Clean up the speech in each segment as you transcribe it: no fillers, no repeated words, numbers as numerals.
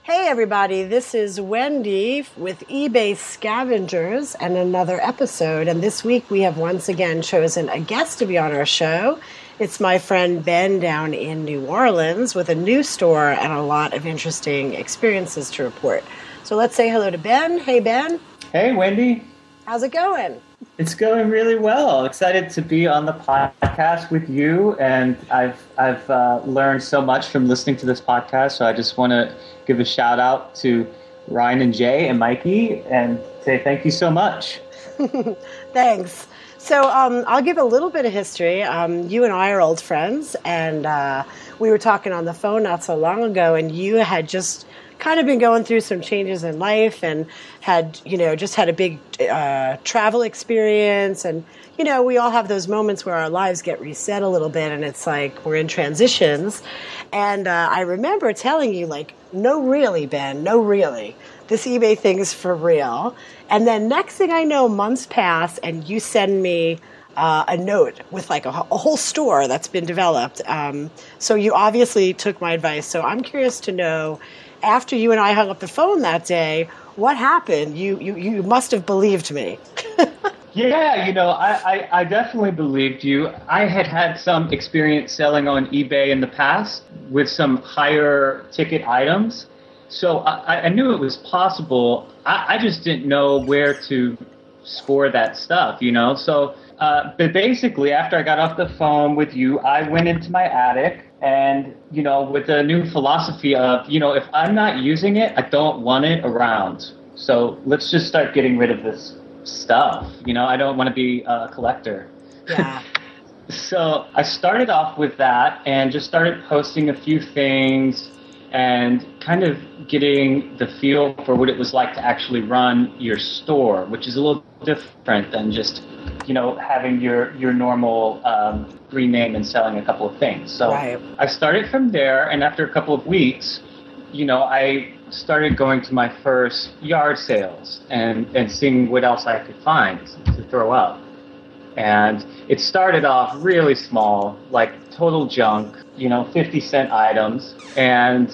Hey everybody, this is Wendy with eBay Scavengers and another episode. And this week we have once again chosen a guest to be on our show. It's my friend Ben down in New Orleans with a new store and a lot of interesting experiences to report. So let's say hello to Ben. Hey Ben. Hey Wendy. How's it going? It's going really well. Excited to be on the podcast with you, and I've learned so much from listening to this podcast. So I just want to give a shout out to Ryan and Jay and Mikey, and say thank you so much. Thanks. So I'll give a little bit of history. You and I are old friends, and we were talking on the phone not so long ago, and you had just kind of been going through some changes in life and had, just had a big travel experience. And, we all have those moments where our lives get reset a little bit and it's like we're in transitions. And I remember telling you, no, really, Ben, no, really. This eBay thing is for real. And then next thing I know, months pass and you send me a note with a whole store that's been developed. So you obviously took my advice. So I'm curious to know, after you and I hung up the phone that day, what happened? You must have believed me. Yeah, I definitely believed you. I had some experience selling on eBay in the past with some higher ticket items. So I knew it was possible. I just didn't know where to score that stuff, So, but basically, after I got off the phone with you, I went into my attic and, with a new philosophy of, if I'm not using it, I don't want it around. So let's just start getting rid of this stuff. I don't want to be a collector. Yeah. So I started off with that and just started posting a few things and kind of getting the feel for what it was like to actually run your store, which is a little different than just, having your normal green name and selling a couple of things. So right. I started from there, and after a couple of weeks, I started going to my first yard sales and seeing what else I could find to throw up. And it started off really small, like total junk, 50-cent items. And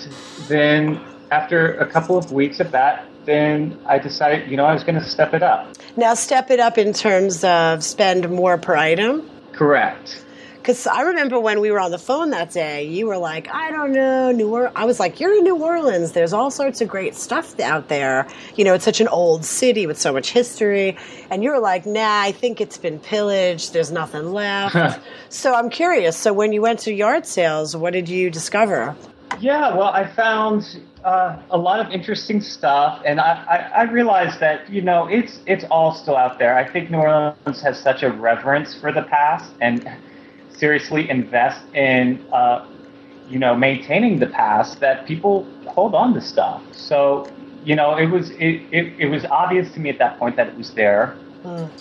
then after a couple of weeks of that, then I decided, I was going to step it up. Now, step it up in terms of spend more per item? Correct. Because I remember when we were on the phone that day, you were like, I don't know, I was like, you're in New Orleans. There's all sorts of great stuff out there. It's such an old city with so much history. And you were like, nah, I think it's been pillaged. There's nothing left. So I'm curious. So when you went to yard sales, what did you discover? Yeah, well, I found a lot of interesting stuff. And I realized that, it's all still out there. I think New Orleans has such a reverence for the past and seriously invest in, maintaining the past, that people hold on to stuff. So, it was obvious to me at that point that it was there.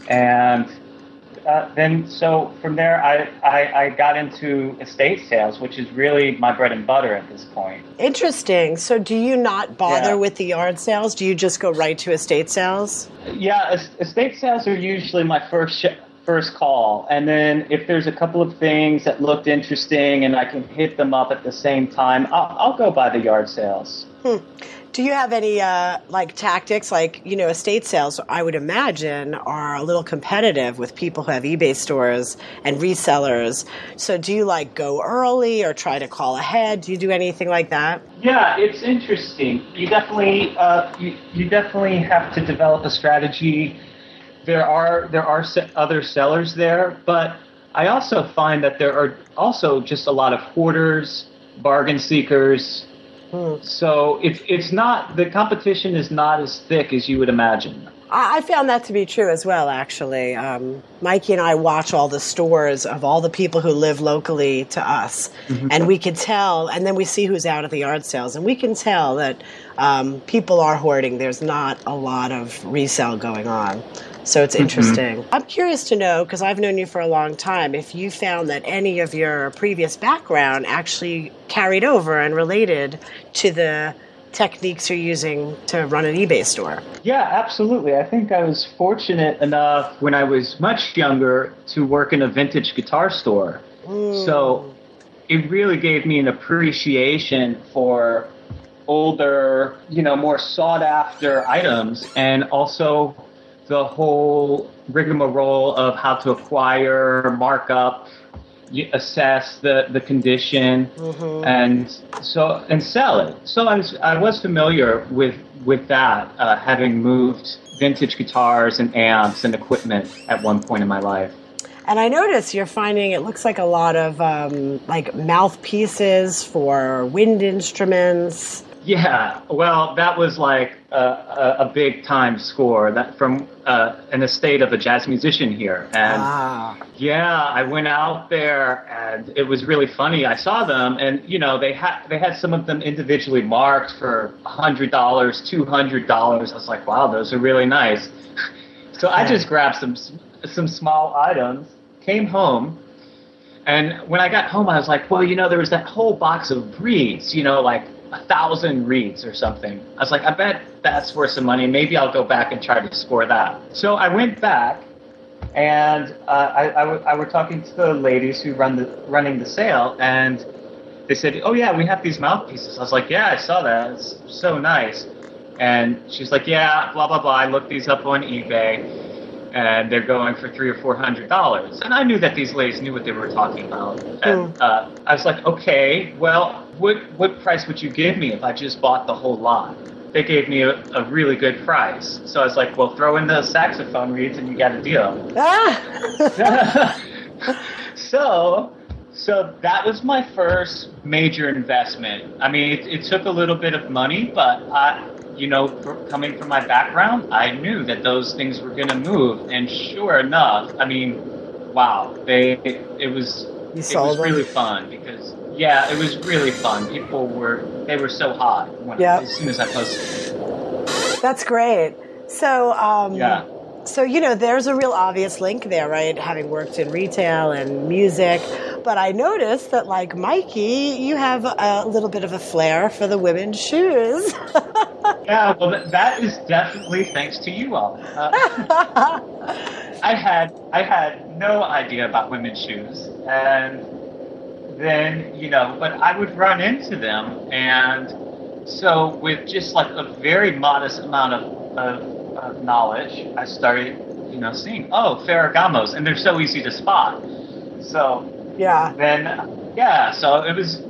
And then, so from there, I got into estate sales, which is really my bread and butter at this point. Interesting. So do you not bother with the yard sales? Do you just go right to estate sales? Yeah, estate sales are usually my first call, and then if there's a couple of things that looked interesting and I can hit them up at the same time, I'll go by the yard sales. Do you have any tactics? Estate sales, I would imagine, are a little competitive with people who have eBay stores and resellers. So do you go early or try to call ahead? Do you do anything like that? Yeah, it's interesting. You definitely have to develop a strategy. There are other sellers there, but I also find that there are also just a lot of hoarders, bargain seekers. So it's not, the competition is not as thick as you would imagine. I found that to be true as well, actually. Mikey and I watch all the stores of all the people who live locally to us, and we can tell, and then we see who's out at the yard sales, and we can tell that people are hoarding. There's not a lot of resale going on. So it's interesting. I'm curious to know, because I've known you for a long time, if you found that any of your previous background actually carried over and related to the techniques you're using to run an eBay store. Yeah, absolutely. I think I was fortunate enough when I was much younger to work in a vintage guitar store. So it really gave me an appreciation for older, more sought after items, and also the whole rigmarole of how to acquire, mark up, assess the condition, and sell it. So I was familiar with that, having moved vintage guitars and amps and equipment at one point in my life. And I notice you're finding it looks like a lot of like mouthpieces for wind instruments. Yeah, well, that was like a big time score that from an estate of a jazz musician here. And yeah, I went out there and it was really funny. I saw them and, they had some of them individually marked for $100, $200. I was like, wow, those are really nice. So I just grabbed some small items, came home. And when I got home, I was like, well, there was that whole box of reeds, like 1,000 reeds or something. I was like, I bet that's worth some money. Maybe I'll go back and try to score that. So I went back, and I were talking to the ladies who running the sale, and they said, oh yeah, we have these mouthpieces. I was like, yeah, I saw that. It's so nice. And she's like, yeah, blah blah blah. I looked these up on eBay, and they're going for $300 or $400. And I knew that these ladies knew what they were talking about. And I was like, okay, well, what price would you give me if I just bought the whole lot? They gave me a really good price. So I was like, well, throw in the saxophone reeds and you got a deal. So that was my first major investment. I mean, it took a little bit of money, but coming from my background, I knew that those things were going to move. And sure enough, I mean, wow, it was really fun because, yeah, it was really fun. People were so hot as soon as I posted. That's great. So, So, there's a real obvious link there, right? Having worked in retail and music. But I noticed that, like Mikey, you have a little bit of a flair for the women's shoes. Yeah, well, that is definitely thanks to you all. I had no idea about women's shoes. And then, but I would run into them. And so with just like a very modest amount of knowledge, I started, seeing, Ferragamos, and they're so easy to spot. So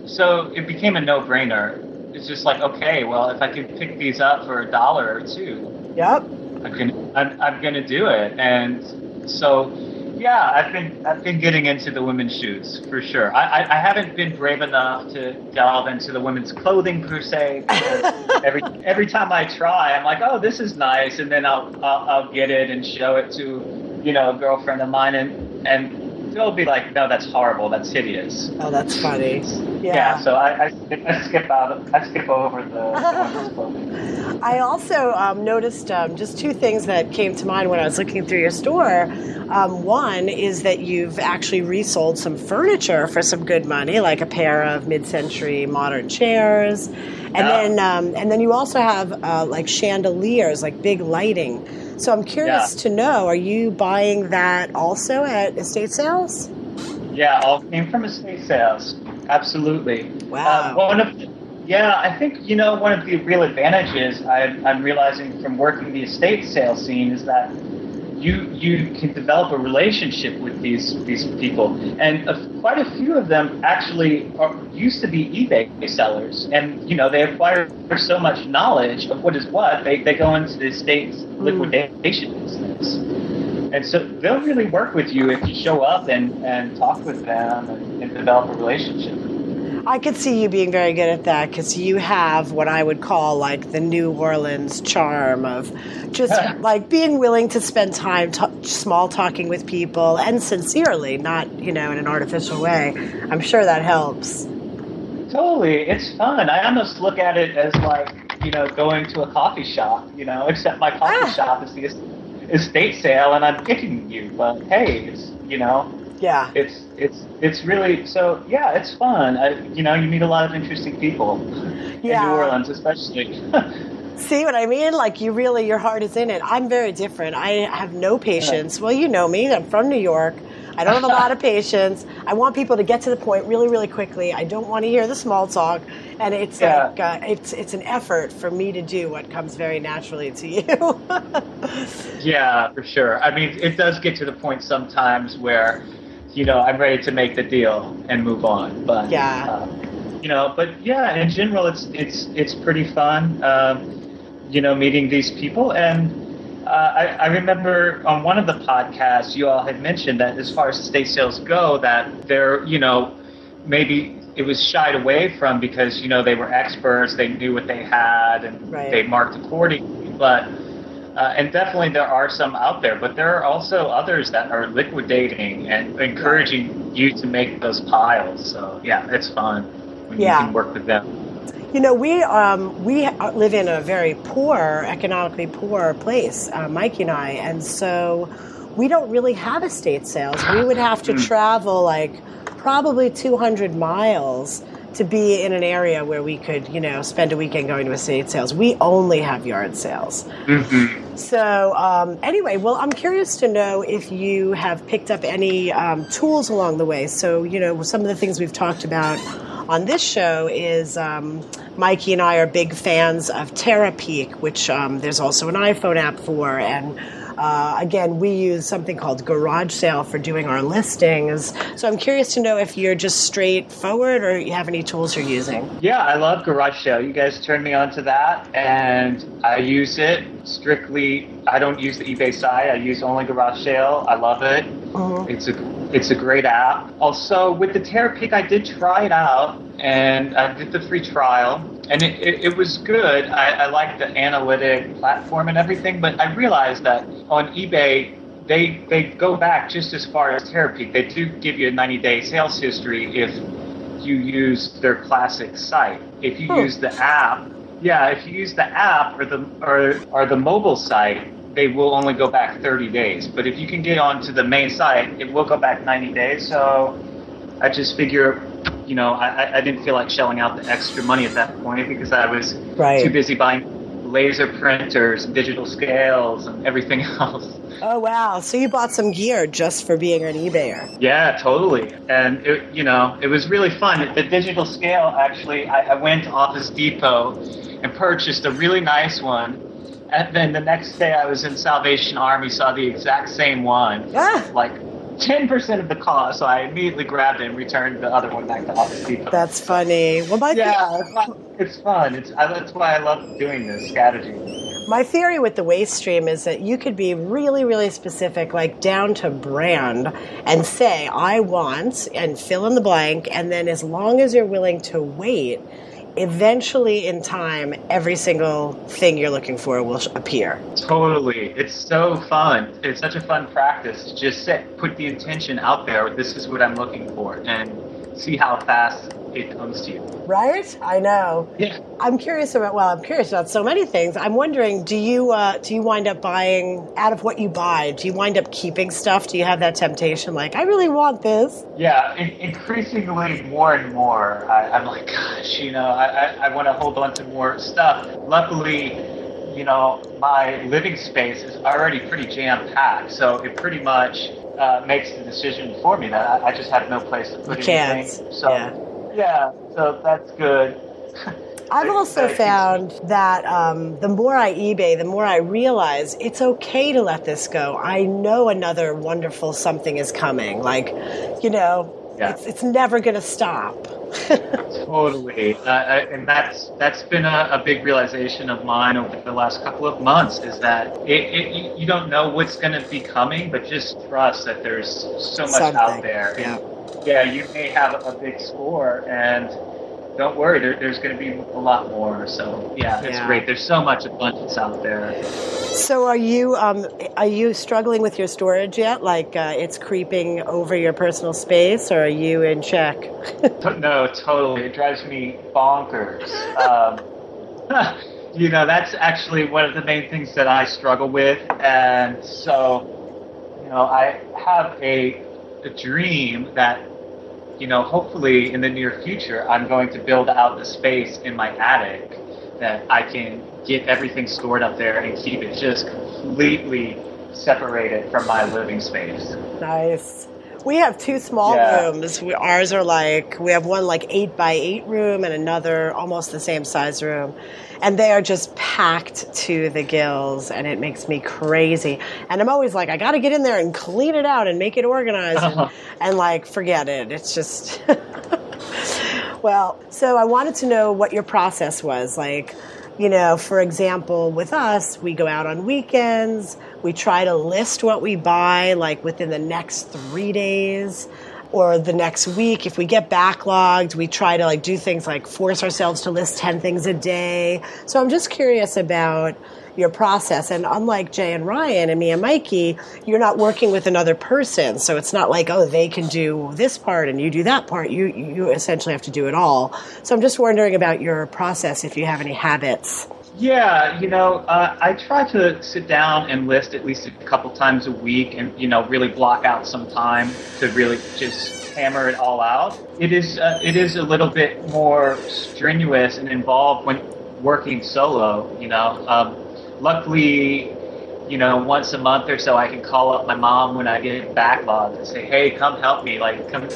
so it became a no-brainer. It's just like, okay, well, if I can pick these up for $1 or $2, I'm gonna do it. And so, yeah, I've been getting into the women's shoes for sure. I haven't been brave enough to delve into the women's clothing per se. Every time I try, I'm like, oh, this is nice, and then I'll get it and show it to a girlfriend of mine, and they'll be like, no, that's horrible, that's hideous. Oh, that's funny. Yeah. So I skip over the women's clothing. I also noticed just two things that came to mind when I was looking through your store. One is that you've actually resold some furniture for some good money, like a pair of mid-century modern chairs, and then you also have like chandeliers, like big lighting. So I'm curious to know, are you buying that also at estate sales? Yeah, all came from estate sales. Absolutely. Wow. I think, one of the real advantages I'm realizing from working the estate sales scene is that you can develop a relationship with these people. And quite a few of them actually used to be eBay sellers. And, they acquire so much knowledge of what is what, they go into the estate's liquidation business. And so they'll really work with you if you show up and talk with them and develop a relationship. I could see you being very good at that because you have what I would call like the New Orleans charm of just like being willing to spend time small talking with people and sincerely, not, in an artificial way. I'm sure that helps. Totally. It's fun. I almost look at it as like, going to a coffee shop, except my coffee shop is the estate sale and I'm kicking you. But hey, it's, yeah, it's really, so yeah, it's fun. You meet a lot of interesting people in New Orleans, especially. See what I mean? Like your heart is in it. I'm very different. I have no patience. Well, you know me. I'm from New York. I don't have a lot of patience. I want people to get to the point really, really quickly. I don't want to hear the small talk. And it's Yeah. like it's an effort for me to do what comes very naturally to you. Yeah, for sure. I mean, it does get to the point sometimes where, I'm ready to make the deal and move on. But Yeah. but yeah, in general, it's pretty fun. Meeting these people. And I remember on one of the podcasts, you all had mentioned that as far as estate sales go, that they're, maybe it was shied away from because, they were experts, they knew what they had, and Right. they marked accordingly. But and definitely there are some out there, but there are also others that are liquidating and encouraging you to make those piles. So yeah, it's fun when you can work with them. We live in a very poor, economically poor place, Mikey and I, and so we don't really have estate sales. We would have to travel like probably 200 miles to be in an area where we could, spend a weekend going to estate sales. We only have yard sales. Mm-hmm. So anyway, well, I'm curious to know if you have picked up any tools along the way. So, some of the things we've talked about on this show is Mikey and I are big fans of TerraPeak, which there's also an iPhone app for. And again, we use something called Garage Sale for doing our listings. So I'm curious to know if you're just straightforward or you have any tools you're using. Yeah, I love Garage Sale. You guys turned me on to that, and I use it strictly. I don't use the eBay side. I use only Garage Sale. I love it. Mm-hmm. It's a great app. Also, with the TerraPeak, I did try it out, and I did the free trial, and it was good. I like the analytic platform and everything, but I realized that on eBay, they go back just as far as TerraPeak. They do give you a 90-day sales history if you use their classic site. If you use the app, or the mobile site, they will only go back 30 days. But if you can get onto the main site, it will go back 90 days. So I just figure, I didn't feel like shelling out the extra money at that point because I was too busy buying laser printers, digital scales, and everything else. Oh, wow. So you bought some gear just for being an eBayer. Yeah, totally. And, it was really fun. The digital scale, actually, I went to Office Depot and purchased a really nice one. And then the next day I was in Salvation Army, saw the exact same one, like 10% of the cost. So I immediately grabbed it and returned the other one back to Office Depot. That's funny. Well, it's fun. That's why I love doing this scavenging. My theory with the waste stream is that you could be really, really specific, like down to brand, and say, I want, and fill in the blank, and then as long as you're willing to wait, eventually in time, every single thing you're looking for will appear. Totally. It's so fun. It's such a fun practice to just put the intention out there. This is what I'm looking for, and see how fast it comes to you. Right? I know. Yeah. I'm curious about so many things. I'm wondering, do you wind up buying out of what you buy? Do you wind up keeping stuff? Do you have that temptation? Like, I really want this. Yeah, increasingly more and more. I'm like, gosh, I want to hold on to more stuff. Luckily, my living space is already pretty jam-packed, so it pretty much makes the decision for me that I just have no place to put anything. So, yeah, so that's good. I've also found that the more I eBay, the more I realize it's okay to let this go. I know another wonderful something is coming. Like, it's never going to stop. Totally. And that's been a big realization of mine over the last couple of months is that you don't know what's going to be coming, but just trust that there's so much out there. Yeah. Yeah, you may have a big score, and don't worry, there's going to be a lot more. So yeah, it's great. There's so much abundance out there. So are you struggling with your storage yet? Like it's creeping over your personal space, or are you in check? No, totally. It drives me bonkers. That's actually one of the main things that I struggle with, and so I have a dream that hopefully in the near future, I'm going to build out the space in my attic that I can get everything stored up there and keep it just completely separated from my living space. Nice. We have two small rooms. Ours are we have one 8x8 room and another almost the same size room. And they are just packed to the gills, and it makes me crazy. And I'm always I got to get in there and clean it out and make it organized. And forget it. It's just... Well, so I wanted to know what your process was. For example, with us, we go out on weekends. We try to list what we buy, within the next 3 days or the next week. If we get backlogged, we try to do things force ourselves to list 10 things a day. So I'm just curious about your process. And unlike Jay and Ryan and me and Mikey, you're not working with another person. So it's not they can do this part and you do that part. You essentially have to do it all. So I'm just wondering about your process, if you have any habits. Yeah, I try to sit down and list at least a couple times a week and, really block out some time to really just hammer it all out. It is a little bit more strenuous and involved when working solo, Luckily, once a month or so I can call up my mom when I get backlogged and say, hey, come help me, come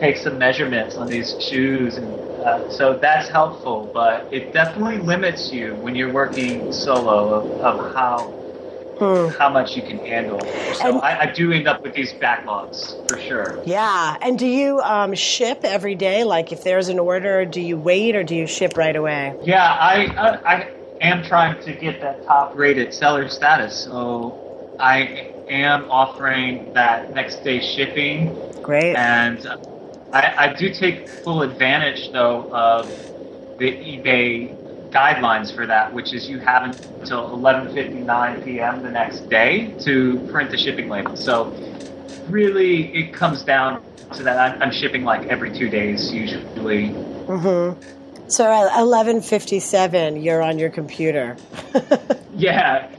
take some measurements on these shoes. And so that's helpful, but it definitely limits you when you're working solo of how much you can handle. So I do end up with these backlogs for sure. Yeah. And do you ship every day? If there's an order, do you wait or do you ship right away? Yeah, I am trying to get that top rated seller status. So I am offering that next day shipping. Great. And I do take full advantage, though, of the eBay guidelines for that, which is you have until 11:59 p.m. the next day to print the shipping label. So really, it comes down to that I'm shipping every 2 days usually. Mm-hmm. So at 11:57, you're on your computer. Yeah.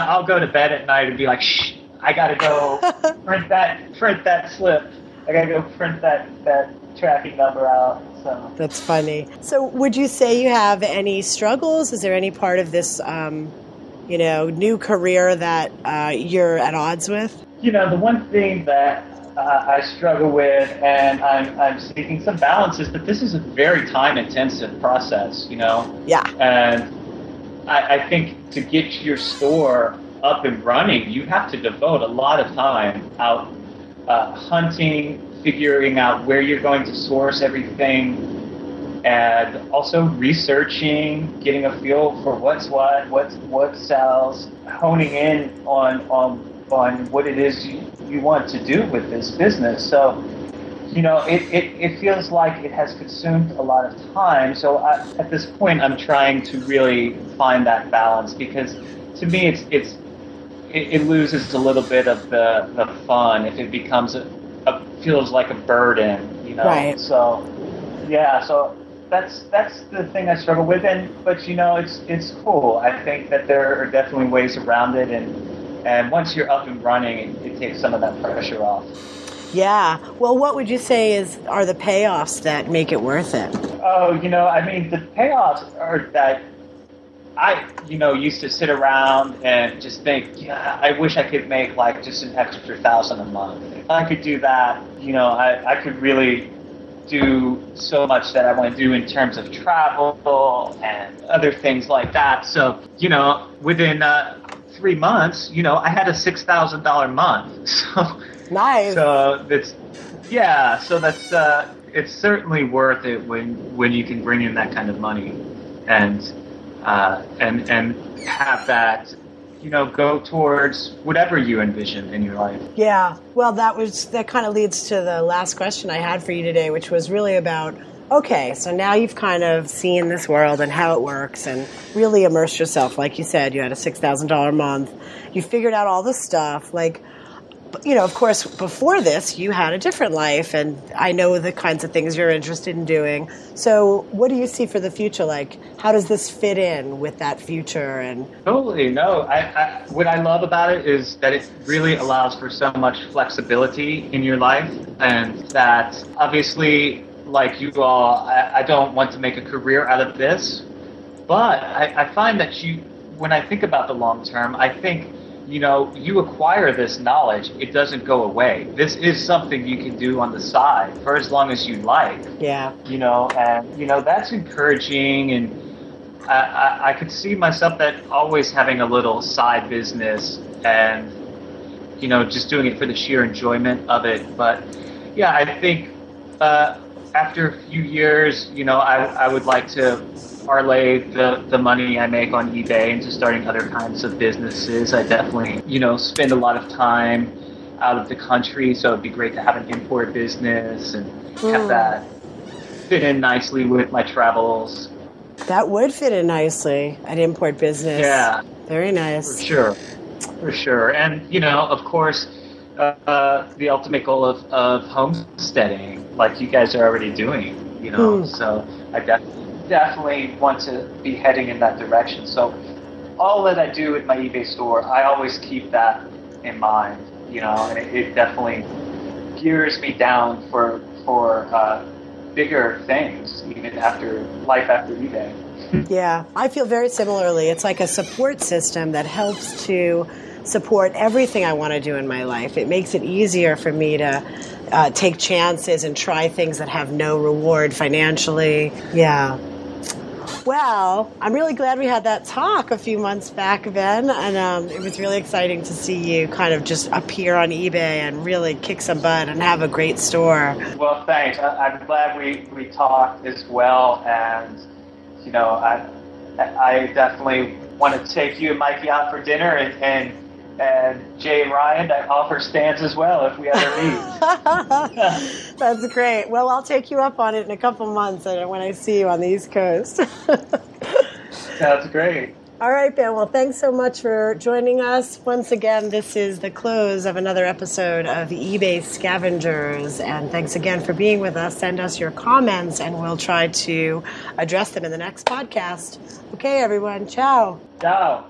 I'll go to bed at night and be like, shh, I gotta go print that slip. I gotta go print that tracking number out. So that's funny. So would you say you have any struggles? Is there any part of this, new career that you're at odds with? The one thing that I struggle with, and I'm seeking some balance, is that this is a very time-intensive process. Yeah. And I think to get your store up and running, you have to devote a lot of time out hunting, figuring out where you're going to source everything, and also researching, getting a feel for what sells, honing in on what it is you want to do with this business. So, it feels like it has consumed a lot of time. So at this point, I'm trying to really find that balance, because to me, it loses a little bit of the fun if it becomes feels like a burden, Right. So yeah, so that's the thing I struggle with, but it's cool. I think that there are definitely ways around it, and once you're up and running, it takes some of that pressure off. Yeah. Well, what would you say are the payoffs that make it worth it? Oh, the payoffs are that I, used to sit around and just think, yeah, I wish I could make just an extra $1,000 a month. If I could do that, I could really do so much that I want to do in terms of travel and other things like that. So, within 3 months, I had a $6,000 month. So nice. So that's it's certainly worth it when you can bring in that kind of money and have that, go towards whatever you envision in your life. Yeah. Well, that kind of leads to the last question I had for you today, which was really about, okay, so now you've kind of seen this world and how it works and really immersed yourself. Like you said, you had a $6,000 a month. You figured out all this stuff. Of course, before this, you had a different life, and I know the kinds of things you're interested in doing. So what do you see for the future? How does this fit in with that future? And totally, no. What I love about it is that it really allows for so much flexibility in your life, and that obviously, like you all, I don't want to make a career out of this, but I find that when I think about the long term, I think you acquire this knowledge. It doesn't go away. This is something you can do on the side for as long as you like. Yeah. And that's encouraging, and I could see myself that always having a little side business and, just doing it for the sheer enjoyment of it. But yeah, I think after a few years, I would like to parlay the money I make on eBay into starting other kinds of businesses. I definitely, spend a lot of time out of the country, so it'd be great to have an import business and have that fit in nicely with my travels. That would fit in nicely, an import business. Yeah. Very nice. For sure. And, of course, the ultimate goal of homesteading, like you guys are already doing, so I definitely want to be heading in that direction. So all that I do at my eBay store, I always keep that in mind, and it definitely gears me down for bigger things, even after eBay. Yeah, I feel very similarly. It's like a support system that helps to support everything I want to do in my life. It makes it easier for me to take chances and try things that have no reward financially. Yeah. Well, I'm really glad we had that talk a few months back, Ben, and it was really exciting to see you kind of just appear on eBay and really kick some butt and have a great store. Well, thanks. I'm glad we talked as well, and I definitely want to take you and Mikey out for dinner, and Jay and Ryan, that offer stands as well if we ever meet. That's great. Well, I'll take you up on it in a couple months when I see you on the East Coast. Sounds great. All right, Ben. Well, thanks so much for joining us. Once again, this is the close of another episode of eBay Scavengers. And thanks again for being with us. Send us your comments, and we'll try to address them in the next podcast. Okay, everyone. Ciao. Ciao.